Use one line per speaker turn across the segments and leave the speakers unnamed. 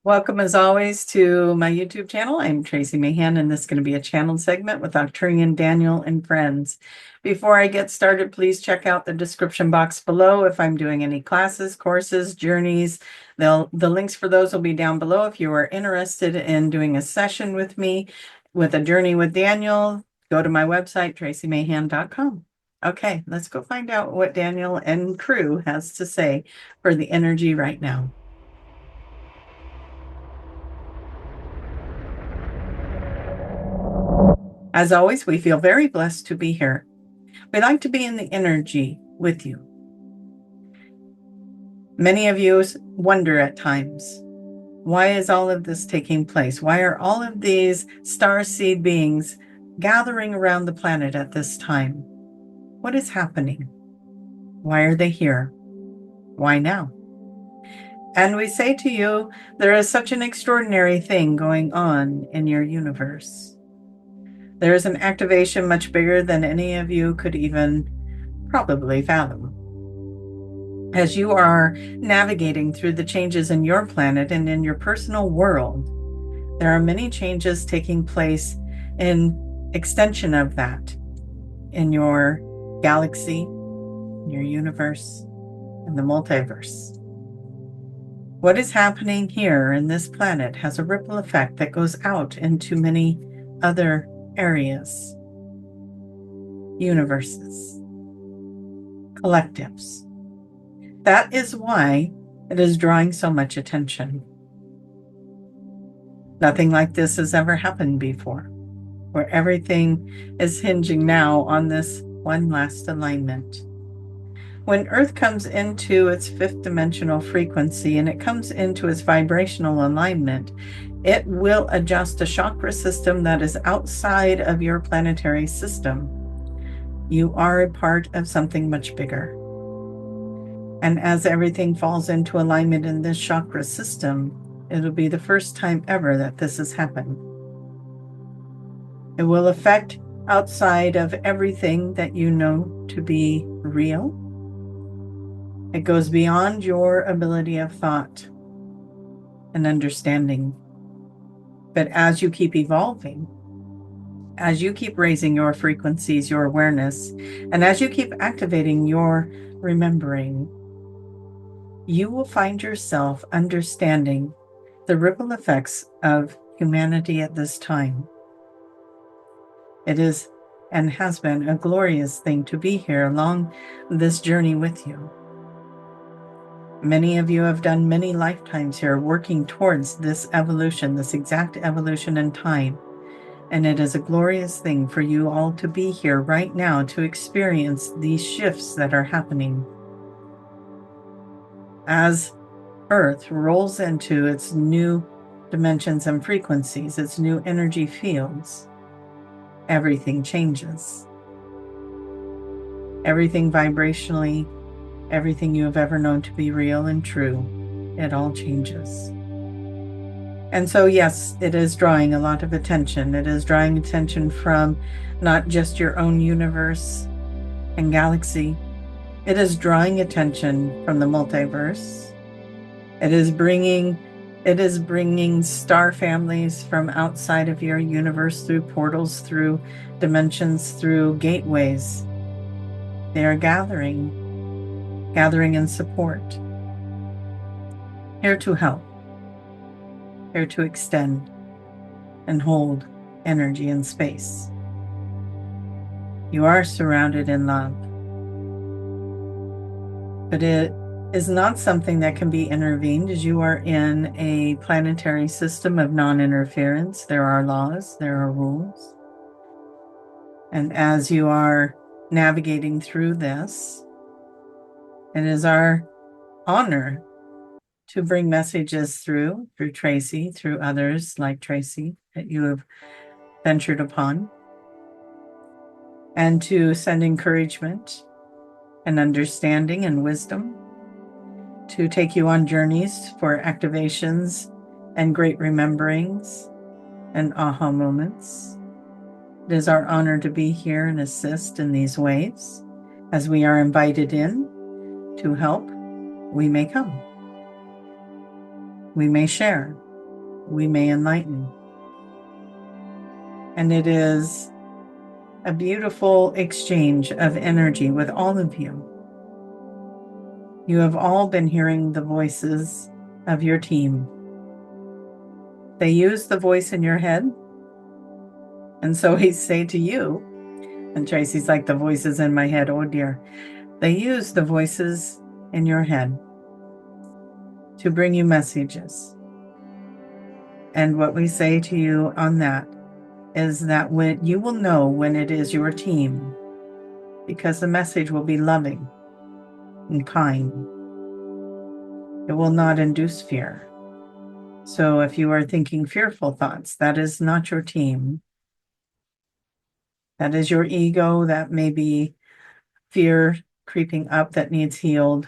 Welcome as always to my YouTube channel. I'm Tracie Mahan, and this is going to be a channeled segment with Arcturian, Daniel, and friends. Before I get started, please check out the description box below if I'm doing any classes, courses, journeys. The links for those will be down below. If you are interested in doing a session with me with a journey with Daniel, go to my website, traciemahan.com. Okay, let's go find out what Daniel and crew has to say for the energy right now. As always, we feel very blessed to be here. We like to be in the energy with you. Many of you wonder at times, why is all of this taking place? Why are all of these star seed beings gathering around the planet at this time? What is happening? Why are they here? Why now? And we say to you, there is such an extraordinary thing going on in your universe. There is an activation much bigger than any of you could even probably fathom. As you are navigating through the changes in your planet and in your personal world, there are many changes taking place in extension of that in your galaxy, your universe, and the multiverse. What is happening here in this planet has a ripple effect that goes out into many other areas, universes, collectives. That is why it is drawing so much attention. Nothing like this has ever happened before, where everything is hinging now on this one last alignment. When Earth comes into its fifth dimensional frequency and it comes into its vibrational alignment, it will adjust a chakra system that is outside of your planetary system. You are a part of something much bigger. And as everything falls into alignment in this chakra system, it'll be the first time ever that this has happened. It will affect outside of everything that you know to be real. It goes beyond your ability of thought and understanding. But as you keep evolving, as you keep raising your frequencies, your awareness, and as you keep activating your remembering, you will find yourself understanding the ripple effects of humanity at this time. It is and has been a glorious thing to be here along this journey with you. Many of you have done many lifetimes here working towards this evolution, this exact evolution in time. And it is a glorious thing for you all to be here right now to experience these shifts that are happening. As Earth rolls into its new dimensions and frequencies, its new energy fields, everything changes. Everything vibrationally, everything you have ever known to be real and true, it all changes. And so, yes, it is drawing a lot of attention. It is drawing attention from not just your own universe and galaxy. It is drawing attention from the multiverse. It is bringing star families from outside of your universe through portals, through dimensions, through gateways. They are gathering in support, here to help, here to extend and hold energy and space. You are surrounded in love, but it is not something that can be intervened, as you are in a planetary system of non-interference. There are laws, there are rules. And as you are navigating through this, it is our honor to bring messages through Tracie, through others like Tracie that you have ventured upon, and to send encouragement and understanding and wisdom, to take you on journeys for activations and great rememberings and aha moments. It is our honor to be here and assist in these ways. As we are invited in to help, we may come. We may share. we may enlighten. And it is a beautiful exchange of energy with all of you. You have all been hearing the voices of your team. They use the voice in your head. And so we say to you, and Tracie's like, the voices in my head, oh dear. They use the voices in your head to bring you messages. And what we say to you on that is that when you will know when it is your team, because the message will be loving and kind. It will not induce fear. So if you are thinking fearful thoughts, that is not your team. That is your ego. That may be fear creeping up that needs healed.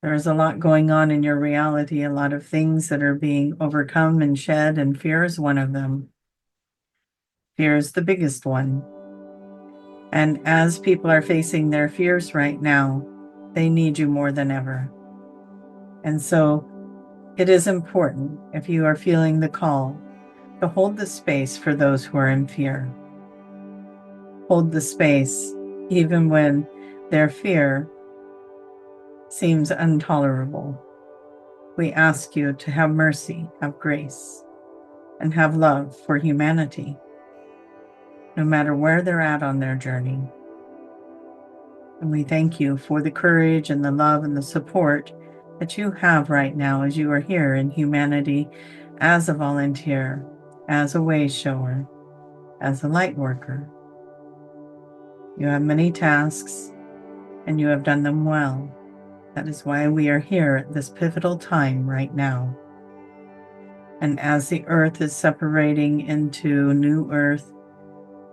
There's a lot going on in your reality, a lot of things that are being overcome and shed, and fear is one of them. Fear is the biggest one. And as people are facing their fears right now, they need you more than ever. And so it is important, if you are feeling the call, to hold the space for those who are in fear. Hold the space even when their fear seems intolerable. We ask you to have mercy, have grace, and have love for humanity, no matter where they're at on their journey. And we thank you for the courage and the love and the support that you have right now as you are here in humanity, as a volunteer, as a way shower, as a light worker. You have many tasks and you have done them well. That is why we are here at this pivotal time right now. And as the earth is separating into new earth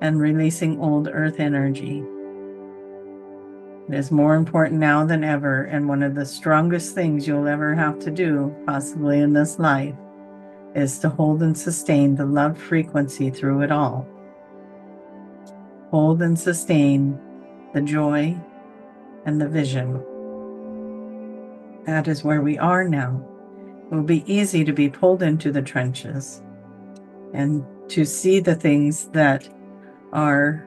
and releasing old earth energy, it is more important now than ever, and one of the strongest things you'll ever have to do, possibly in this life, is to hold and sustain the love frequency through it all. Hold and sustain the joy and the vision. That is where we are now. It will be easy to be pulled into the trenches and to see the things that are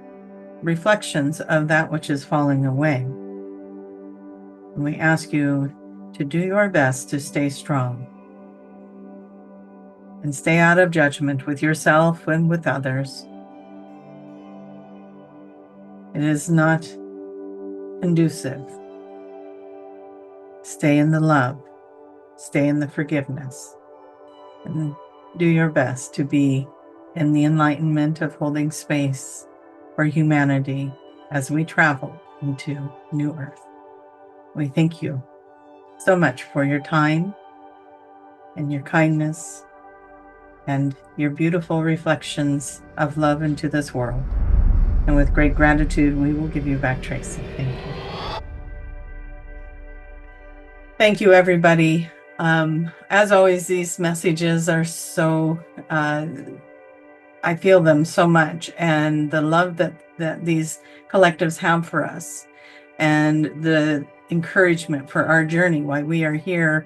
reflections of that which is falling away. And we ask you to do your best to stay strong and stay out of judgment with yourself and with others. It is not conducive. Stay in the love, stay in the forgiveness, and do your best to be in the enlightenment of holding space for humanity as we travel into New Earth. We thank you so much for your time and your kindness and your beautiful reflections of love into this world. And with great gratitude, we will give you back Tracie. Thank you. Thank you, everybody. As always, these messages are so, I feel them so much, and the love that these collectives have for us, and the encouragement for our journey, why we are here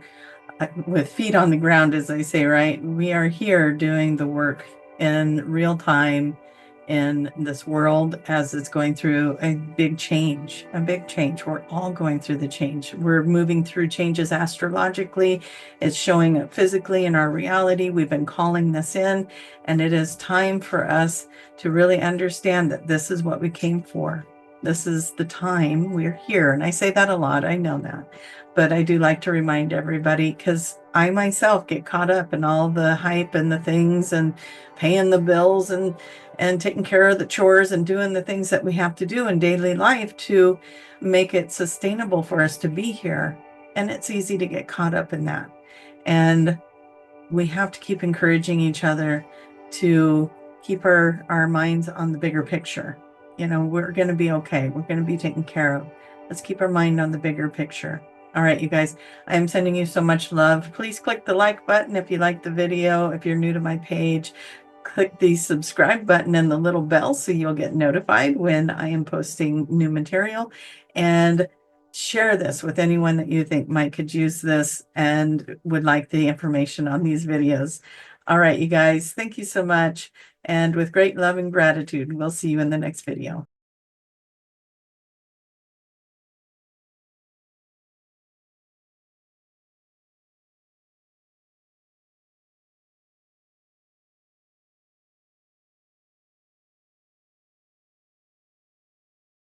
with feet on the ground, as I say, right? We are here doing the work in real time in this world as it's going through a big change. We're all going through the change. We're moving through changes astrologically. It's showing up physically in our reality. We've been calling this in, and it is time for us to really understand that this is what we came for. This is the time we're here. And I say that a lot, I know that. But I do like to remind everybody, because I myself get caught up in all the hype and the things and paying the bills and taking care of the chores and doing the things that we have to do in daily life to make it sustainable for us to be here. And it's easy to get caught up in that. And we have to keep encouraging each other to keep our minds on the bigger picture. You know, we're going to be okay. We're going to be taken care of. Let's keep our mind on the bigger picture. All right, you guys, I am sending you so much love. Please click the like button if you like the video. If you're new to my page, click the subscribe button and the little bell so you'll get notified when I am posting new material. And share this with anyone that you think could use this and would like the information on these videos. All right, you guys, thank you so much. And with great love and gratitude, we'll see you in the next video.